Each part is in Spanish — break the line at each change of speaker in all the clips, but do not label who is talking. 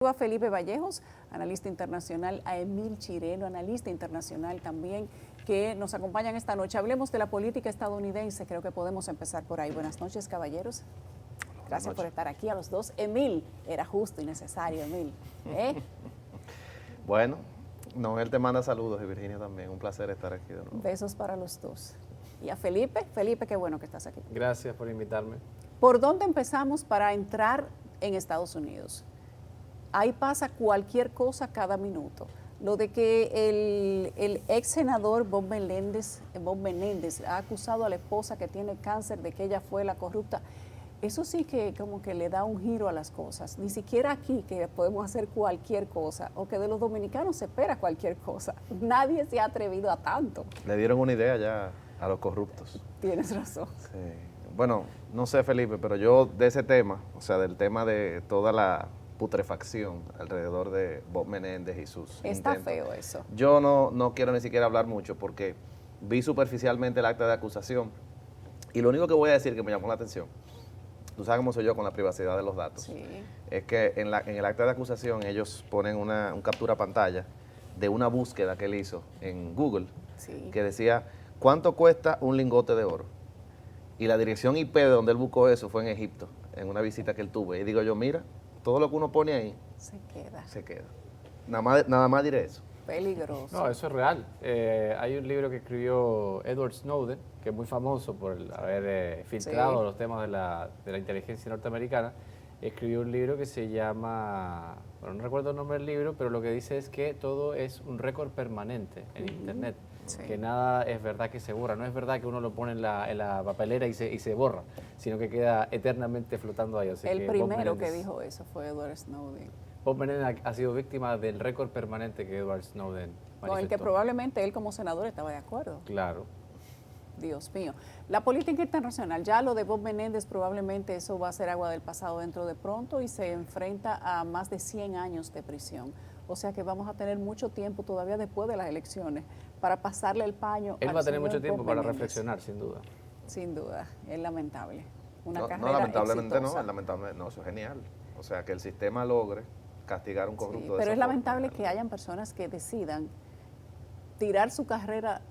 A Felipe Vallejos, analista internacional, a Emil Chireno, analista internacional también, que nos acompañan esta noche. Hablemos de la política estadounidense, creo que podemos empezar por ahí. Buenas noches, caballeros. Gracias por estar aquí a los dos. Emil, era justo y necesario, Emil.
Bueno, Noel te manda saludos y Virginia también. Un placer estar aquí de nuevo.
Besos para los dos. Y a Felipe, qué bueno que estás aquí.
Gracias por invitarme.
¿Por dónde empezamos para entrar en Estados Unidos? Ahí pasa cualquier cosa cada minuto. Lo de que el ex senador Bob Menéndez ha acusado a la esposa que tiene cáncer de que ella fue la corrupta, eso sí que como que le da un giro a las cosas. Ni siquiera aquí que podemos hacer cualquier cosa, o que de los dominicanos se espera cualquier cosa. Nadie se ha atrevido a tanto.
Le dieron una idea ya a los corruptos.
Tienes razón.
Sí. Bueno, no sé, Felipe, pero yo de ese tema, o sea, del tema de toda la putrefacción alrededor de Bob Menéndez y sus
Está
intentos,
feo eso.
yo no quiero ni siquiera hablar mucho porque vi superficialmente el acta de acusación y lo único que voy a decir que me llamó la atención, tú sabes cómo soy yo con la privacidad de los datos,
Sí.
es que en el acta de acusación ellos ponen un captura pantalla de una búsqueda que él hizo en Google,
Sí.
que decía, ¿cuánto cuesta un lingote de oro? Y la dirección IP de donde él buscó eso fue en Egipto, en una visita que él tuvo. Y digo yo, mira, todo lo que uno pone ahí,
Se queda.
se queda. Nada más diré eso.
Peligroso.
No, eso es real. Hay un libro que escribió Edward Snowden, que es muy famoso por haber filtrado
Sí.
los temas de la inteligencia norteamericana. Escribió un libro que se llama, bueno, no recuerdo el nombre del libro, pero lo que dice es que todo es un récord permanente en Internet.
Sí.
Que nada es verdad que se borra. No es verdad que uno lo pone en la papelera y se borra, sino que queda eternamente flotando ahí. Así
El
que Bob
primero que
Menéndez-
dijo eso fue Edward Snowden,
Bob Menéndez ha sido víctima del récord permanente que Edward Snowden
con el que
manifestó.
probablemente él como senador estaba de acuerdo.
Claro.
Dios mío. La política internacional, ya lo de Bob Menéndez, probablemente eso va a ser agua del pasado dentro de pronto y se enfrenta a más de 100 años de prisión. O sea que vamos a tener mucho tiempo todavía después de las elecciones para pasarle el paño.
Él
al
va a tener
señor
mucho tiempo
Bob
para
Menéndez.
reflexionar, sin duda.
Sin duda, es lamentable. Una
No,
carrera
lamentablemente
exitosa.
no, eso es genial. O sea, que el sistema logre castigar a un
Sí,
corrupto de
pero
esa
es
forma,
lamentable
genial.
que hayan personas que decidan tirar su carrera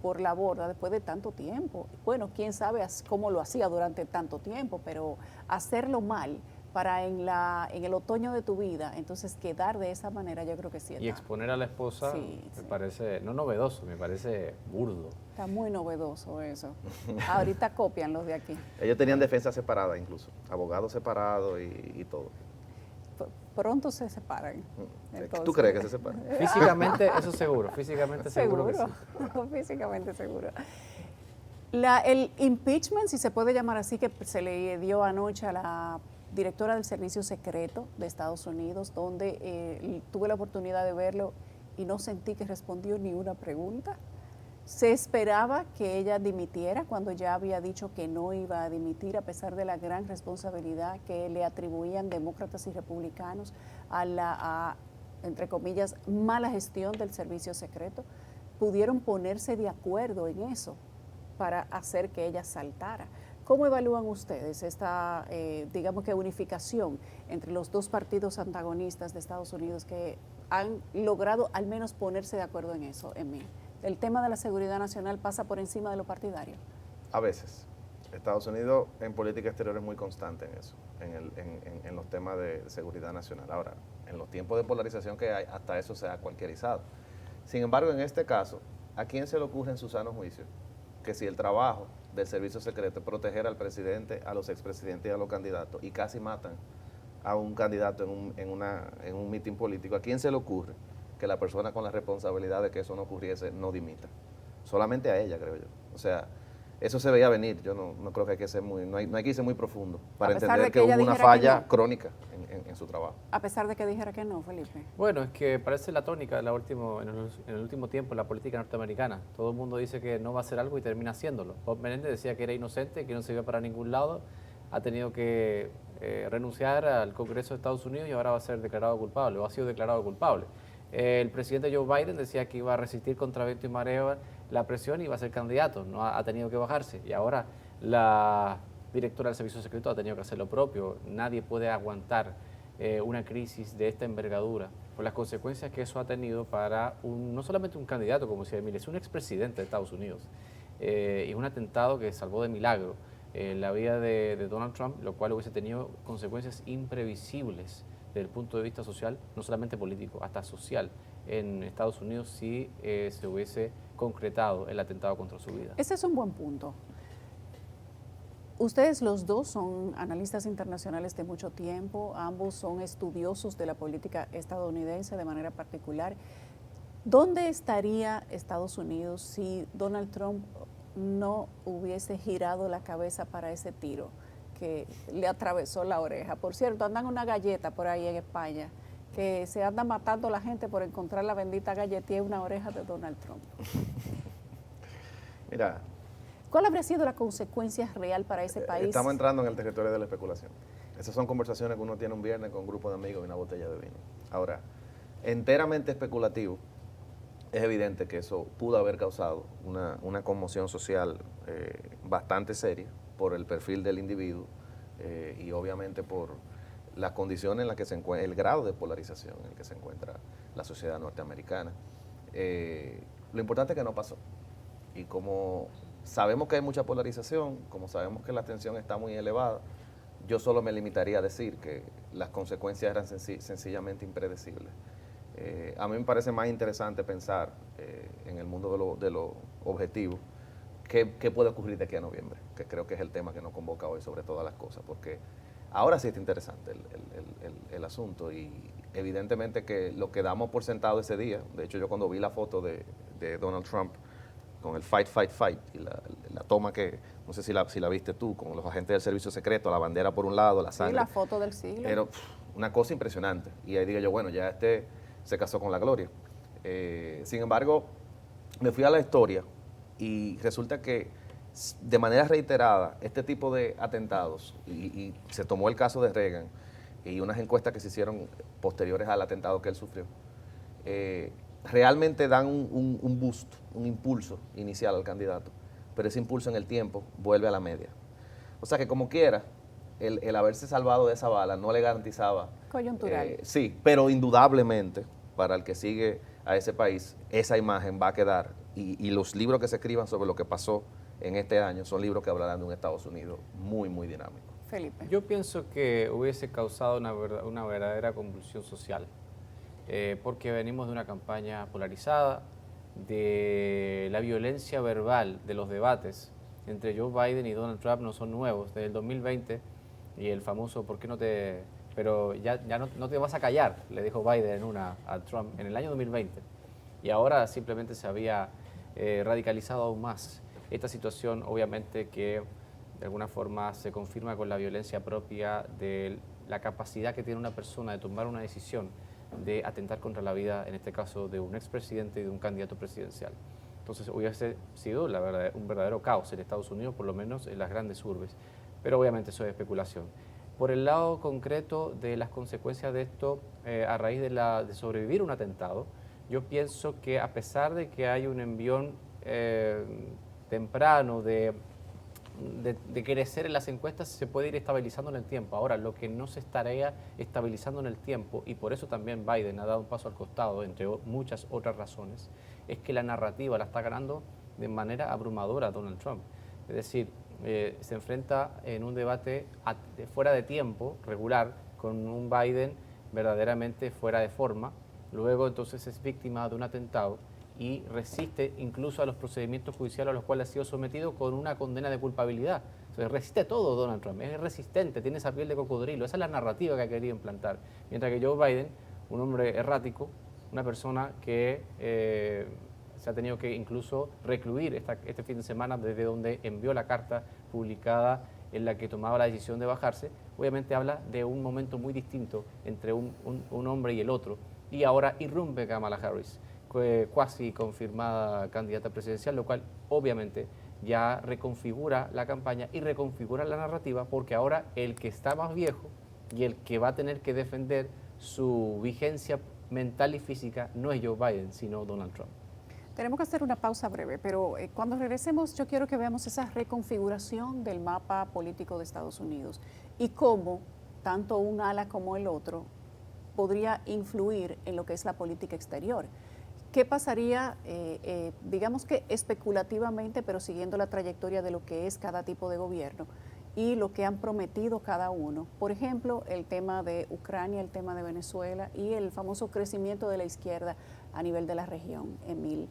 por la borda después de tanto tiempo. Bueno, quién sabe cómo lo hacía durante tanto tiempo, pero hacerlo mal para en el otoño de tu vida, entonces quedar de esa manera, yo creo que sí
Y exponer a la esposa
Sí,
me
sí.
parece, no novedoso, me parece burdo.
está muy novedoso eso. Ahorita copian los de aquí.
Ellos tenían defensa separada incluso, abogados separados y todo.
Pronto se separan. Entonces,
¿Tú crees que se separan?
Físicamente, eso seguro, físicamente seguro que sí.
Físicamente seguro. El impeachment, si se puede llamar así, que se le dio anoche a la directora del Servicio Secreto de Estados Unidos, donde tuve la oportunidad de verlo y no sentí que respondió ni una pregunta. Se esperaba que ella dimitiera cuando ya había dicho que no iba a dimitir, a pesar de la gran responsabilidad que le atribuían demócratas y republicanos a, entre comillas, mala gestión del servicio secreto. Pudieron ponerse de acuerdo en eso para hacer que ella saltara. ¿Cómo evalúan ustedes esta, digamos que unificación entre los dos partidos antagonistas de Estados Unidos que han logrado al menos ponerse de acuerdo en eso, en mí? ¿El tema de la seguridad nacional pasa por encima de lo partidario?
A veces. Estados Unidos en política exterior es muy constante en eso, en los temas de seguridad nacional. Ahora, en los tiempos de polarización que hay, hasta eso se ha cualquierizado. Sin embargo, en este caso, ¿a quién se le ocurre en su sano juicio que si el trabajo del servicio secreto es proteger al presidente, a los expresidentes y a los candidatos, y casi matan a un candidato en un mitin político, ¿a quién se le ocurre que la persona con la responsabilidad de que eso no ocurriese no dimita? Solamente a ella, creo yo. O sea, eso se veía venir. Yo no creo que hay que ser no hay que irse muy profundo para
pesar
entender
de
que
que ella
hubo una
dijera que
falla
no.
crónica en su trabajo.
A pesar de que dijera que no, Felipe.
Bueno, es que parece la tónica en el último tiempo en la política norteamericana. Todo el mundo dice que no va a hacer algo y termina haciéndolo. Bob Menéndez decía que era inocente, que no se iba para ningún lado, ha tenido que renunciar al Congreso de Estados Unidos y ahora va a ser declarado culpable, o ha sido declarado culpable. El presidente Joe Biden decía que iba a resistir contra viento y marea la presión y iba a ser candidato, no ha tenido que bajarse. Y ahora la directora del Servicio Secreto ha tenido que hacer lo propio. Nadie puede aguantar una crisis de esta envergadura, por las consecuencias que eso ha tenido para no solamente un candidato, como decía Emilia, es un expresidente de Estados Unidos. Y es un atentado que salvó de milagro la vida de Donald Trump, lo cual hubiese tenido consecuencias imprevisibles desde el punto de vista social, no solamente político, hasta social, en Estados Unidos si se hubiese concretado el atentado contra su vida.
Ese es un buen punto. Ustedes los dos son analistas internacionales de mucho tiempo, ambos son estudiosos de la política estadounidense de manera particular. ¿Dónde estaría Estados Unidos si Donald Trump no hubiese girado la cabeza para ese tiro que le atravesó la oreja? Por cierto, andan una galleta por ahí en España, que se anda matando la gente por encontrar la bendita galletilla en una oreja de Donald Trump.
Mira,
¿cuál habría sido la consecuencia real para ese país?
estamos entrando en el territorio de la especulación. Esas son conversaciones que uno tiene un viernes con un grupo de amigos y una botella de vino. Ahora, enteramente especulativo, es evidente que eso pudo haber causado una conmoción social bastante seria por el perfil del individuo y obviamente por las condiciones en las que se encuentra, el grado de polarización en el que se encuentra la sociedad norteamericana. Lo importante es que no pasó. Y como sabemos que hay mucha polarización, como sabemos que la tensión está muy elevada, yo solo me limitaría a decir que las consecuencias eran sencillamente impredecibles. A mí me parece más interesante pensar en el mundo de lo objetivo, qué puede ocurrir de aquí a noviembre, que creo que es el tema que nos convoca hoy sobre todas las cosas, porque ahora sí está interesante el asunto y evidentemente que lo que damos por sentado ese día, de hecho yo cuando vi la foto de Donald Trump con el fight, fight, fight, y la toma que, no sé si la viste tú, con los agentes del servicio secreto, la bandera por un lado, la sangre.
Sí, la foto del siglo.
Era una cosa impresionante. Y ahí digo yo, bueno, ya se casó con la gloria. Sin embargo, me fui a la historia y resulta que de manera reiterada este tipo de atentados, y se tomó el caso de Reagan y unas encuestas que se hicieron posteriores al atentado que él sufrió, realmente dan un boost, un impulso inicial al candidato, pero ese impulso en el tiempo vuelve a la media. O sea que como quiera, el haberse salvado de esa bala no le garantizaba...
Coyuntural.
Sí, pero indudablemente para el que sigue a ese país, esa imagen va a quedar y los libros que se escriban sobre lo que pasó en este año son libros que hablarán de un Estados Unidos muy, muy dinámico.
Felipe.
Yo pienso que hubiese causado una verdadera convulsión social, porque venimos de una campaña polarizada, de la violencia verbal, de los debates entre Joe Biden y Donald Trump no son nuevos, desde el 2020, y el famoso ¿por qué no te...? Pero ya no te vas a callar, le dijo Biden a Trump en el año 2020, y ahora simplemente se había radicalizado aún más. Esta situación obviamente que de alguna forma se confirma con la violencia propia de la capacidad que tiene una persona de tomar una decisión de atentar contra la vida, en este caso de un expresidente y de un candidato presidencial. Entonces hubiese sido un verdadero caos en Estados Unidos, por lo menos en las grandes urbes, pero obviamente eso es especulación. Por el lado concreto de las consecuencias de esto, a raíz de sobrevivir un atentado, yo pienso que a pesar de que hay un envión temprano de crecer en las encuestas, se puede ir estabilizando en el tiempo. Ahora, lo que no se estaría estabilizando en el tiempo, y por eso también Biden ha dado un paso al costado, entre muchas otras razones, es que la narrativa la está ganando de manera abrumadora a Donald Trump. Es decir, se enfrenta en un debate fuera de tiempo, regular, con un Biden verdaderamente fuera de forma. Luego entonces es víctima de un atentado y resiste incluso a los procedimientos judiciales a los cuales ha sido sometido con una condena de culpabilidad. Entonces resiste todo Donald Trump, es resistente, tiene esa piel de cocodrilo, esa es la narrativa que ha querido implantar. Mientras que Joe Biden, un hombre errático, una persona que se ha tenido que incluso recluir este fin de semana desde donde envió la carta publicada en la que tomaba la decisión de bajarse, obviamente habla de un momento muy distinto entre un hombre y el otro. Y ahora irrumpe Kamala Harris, cuasi confirmada candidata presidencial, lo cual obviamente ya reconfigura la campaña y reconfigura la narrativa, porque ahora el que está más viejo y el que va a tener que defender su vigencia mental y física no es Joe Biden, sino Donald Trump.
Tenemos que hacer una pausa breve, pero cuando regresemos yo quiero que veamos esa reconfiguración del mapa político de Estados Unidos y cómo tanto un ala como el otro, podría influir en lo que es la política exterior. ¿Qué pasaría, digamos que especulativamente, pero siguiendo la trayectoria de lo que es cada tipo de gobierno y lo que han prometido cada uno? Por ejemplo, el tema de Ucrania, el tema de Venezuela y el famoso crecimiento de la izquierda a nivel de la región, Emil,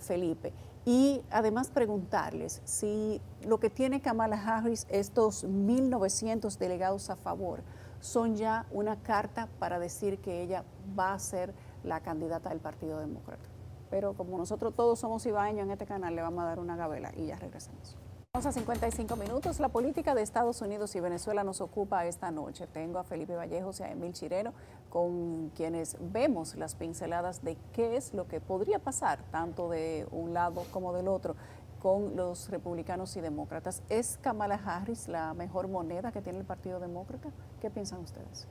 Felipe. Y además preguntarles si lo que tiene Kamala Harris, estos 1.900 delegados a favor, son ya una carta para decir que ella va a ser la candidata del Partido Demócrata. Pero como nosotros todos somos ibaeños en este canal, le vamos a dar una gabela y ya regresamos. Vamos a 55 minutos. La política de Estados Unidos y Venezuela nos ocupa esta noche. Tengo a Felipe Vallejos y a Emil Chireno, con quienes vemos las pinceladas de qué es lo que podría pasar, tanto de un lado como del otro, con los republicanos y demócratas. ¿Es Kamala Harris la mejor moneda que tiene el Partido Demócrata? ¿Qué piensan ustedes?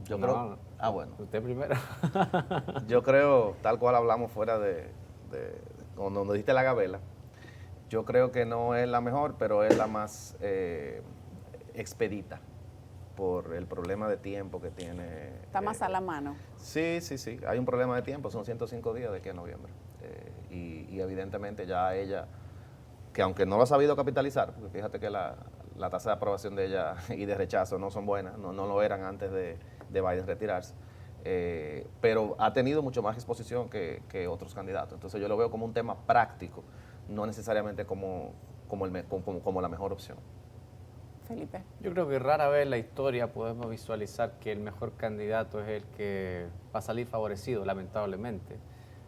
Yo creo... bueno.
Usted primero.
Yo creo, tal cual hablamos fuera cuando nos diste la gabela, yo creo que no es la mejor, pero es la más expedita por el problema de tiempo que tiene.
Está más a la mano.
Sí. Hay un problema de tiempo, son 105 días de aquí a noviembre. Y evidentemente ya ella, que aunque no lo ha sabido capitalizar, porque fíjate que la tasa de aprobación de ella y de rechazo no son buenas, no lo eran antes de Biden retirarse, pero ha tenido mucho más exposición que otros candidatos. Entonces yo lo veo como un tema práctico, no necesariamente como la mejor opción.
Felipe.
Yo creo que rara vez en la historia podemos visualizar que el mejor candidato es el que va a salir favorecido, lamentablemente.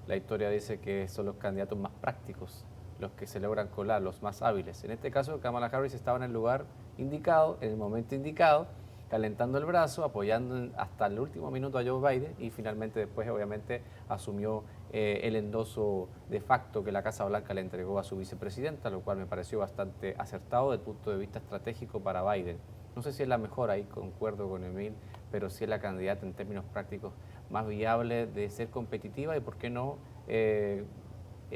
La historia dice que son los candidatos más prácticos los que se logran colar, los más hábiles. En este caso, Kamala Harris estaba en el lugar indicado, en el momento indicado, calentando el brazo, apoyando hasta el último minuto a Joe Biden y finalmente después obviamente asumió el endoso de facto que la Casa Blanca le entregó a su vicepresidenta, lo cual me pareció bastante acertado desde el punto de vista estratégico para Biden. No sé si es la mejor, ahí concuerdo con Emil, pero sí es la candidata en términos prácticos más viable de ser competitiva y por qué no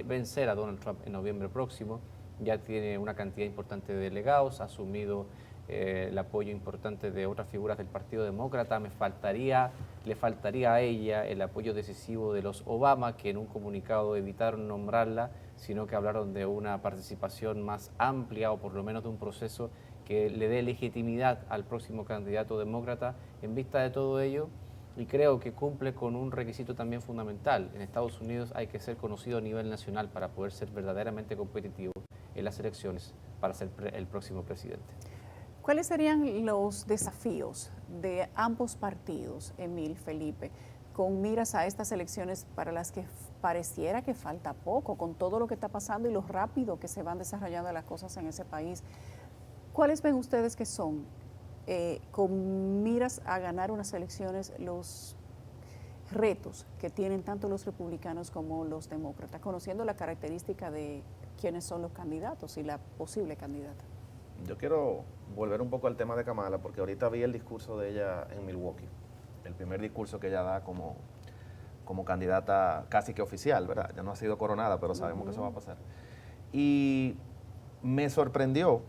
vencer a Donald Trump en noviembre próximo. Ya tiene una cantidad importante de delegados, ha asumido el apoyo importante de otras figuras del Partido Demócrata. Le faltaría a ella el apoyo decisivo de los Obama, que en un comunicado evitaron nombrarla, sino que hablaron de una participación más amplia o por lo menos de un proceso que le dé legitimidad al próximo candidato demócrata. En vista de todo ello, y creo que cumple con un requisito también fundamental. En Estados Unidos hay que ser conocido a nivel nacional para poder ser verdaderamente competitivo en las elecciones para ser el próximo presidente.
¿Cuáles serían los desafíos de ambos partidos, Emil, Felipe, con miras a estas elecciones para las que pareciera que falta poco, con todo lo que está pasando y lo rápido que se van desarrollando las cosas en ese país? ¿Cuáles ven ustedes que son, con miras a ganar unas elecciones, los retos que tienen tanto los republicanos como los demócratas, conociendo la característica de quiénes son los candidatos y la posible candidata?
Yo quiero volver un poco al tema de Kamala, porque ahorita vi el discurso de ella en Milwaukee, el primer discurso que ella da como candidata casi que oficial, ¿verdad? Ya no ha sido coronada, pero sabemos que eso va a pasar. Y me sorprendió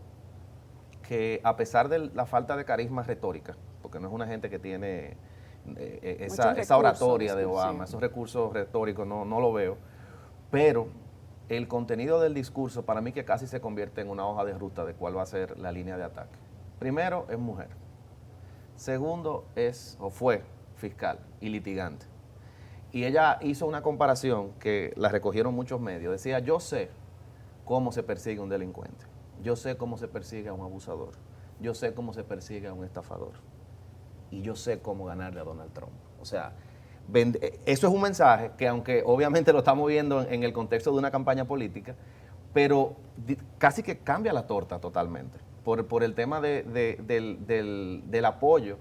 que a pesar de la falta de carisma retórica, porque no es una gente que tiene esa oratoria de Obama, sí, esos recursos retóricos, no lo veo, pero el contenido del discurso para mí que casi se convierte en una hoja de ruta de cuál va a ser la línea de ataque. Primero, es mujer. Segundo, fue fiscal y litigante. Y ella hizo una comparación que la recogieron muchos medios. Decía, yo sé cómo se persigue un delincuente. Yo sé cómo se persigue a un abusador. Yo sé cómo se persigue a un estafador. Y yo sé cómo ganarle a Donald Trump. O sea, eso es un mensaje que, aunque obviamente lo estamos viendo en el contexto de una campaña política, pero casi que cambia la torta totalmente por el tema del apoyo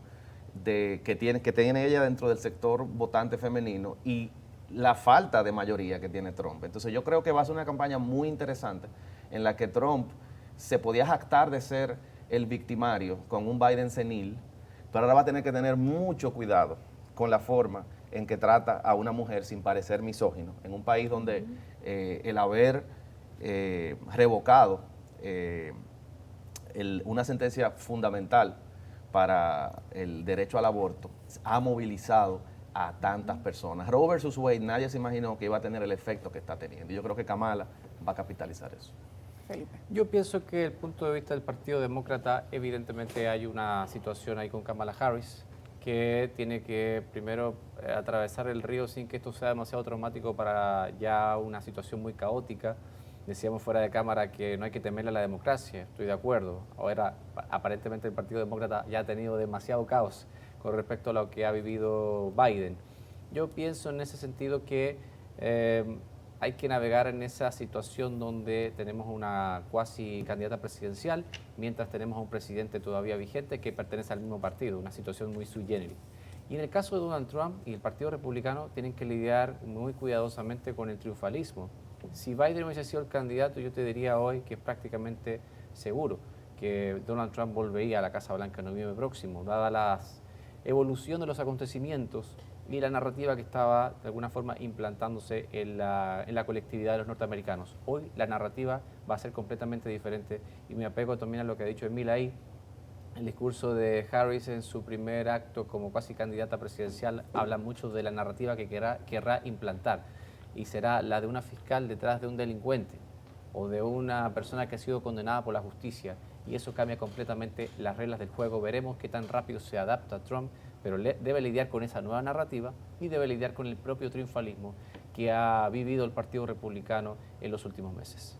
que tiene ella dentro del sector votante femenino y la falta de mayoría que tiene Trump. Entonces yo creo que va a ser una campaña muy interesante en la que Trump se podía jactar de ser el victimario con un Biden senil, pero ahora va a tener que tener mucho cuidado con la forma en que trata a una mujer sin parecer misógino, en un país donde el haber revocado una sentencia fundamental para el derecho al aborto ha movilizado a tantas personas. Roe versus Wade, nadie se imaginó que iba a tener el efecto que está teniendo. Y yo creo que Kamala va a capitalizar eso.
Felipe.
Yo pienso que desde el punto de vista del Partido Demócrata, evidentemente hay una situación ahí con Kamala Harris, que tiene que primero atravesar el río sin que esto sea demasiado traumático para ya una situación muy caótica. Decíamos fuera de cámara que no hay que temerle a la democracia, estoy de acuerdo. Ahora, aparentemente el Partido Demócrata ya ha tenido demasiado caos con respecto a lo que ha vivido Biden. Yo pienso en ese sentido que hay que navegar en esa situación donde tenemos una cuasi candidata presidencial, mientras tenemos a un presidente todavía vigente que pertenece al mismo partido, una situación muy sui generis. Y en el caso de Donald Trump y el Partido Republicano tienen que lidiar muy cuidadosamente con el triunfalismo. Si Biden hubiese sido el candidato, yo te diría hoy que es prácticamente seguro que Donald Trump volvería a la Casa Blanca en noviembre próximo, dada la evolución de los acontecimientos y la narrativa que estaba de alguna forma implantándose en la colectividad de los norteamericanos. Hoy la narrativa va a ser completamente diferente y me apego también a lo que ha dicho Emil ahí. El discurso de Harris en su primer acto como casi candidata presidencial habla mucho de la narrativa que querrá implantar y será la de una fiscal detrás de un delincuente o de una persona que ha sido condenada por la justicia, y eso cambia completamente las reglas del juego. Veremos qué tan rápido se adapta Trump, pero debe lidiar con esa nueva narrativa y debe lidiar con el propio triunfalismo que ha vivido el Partido Republicano en los últimos meses.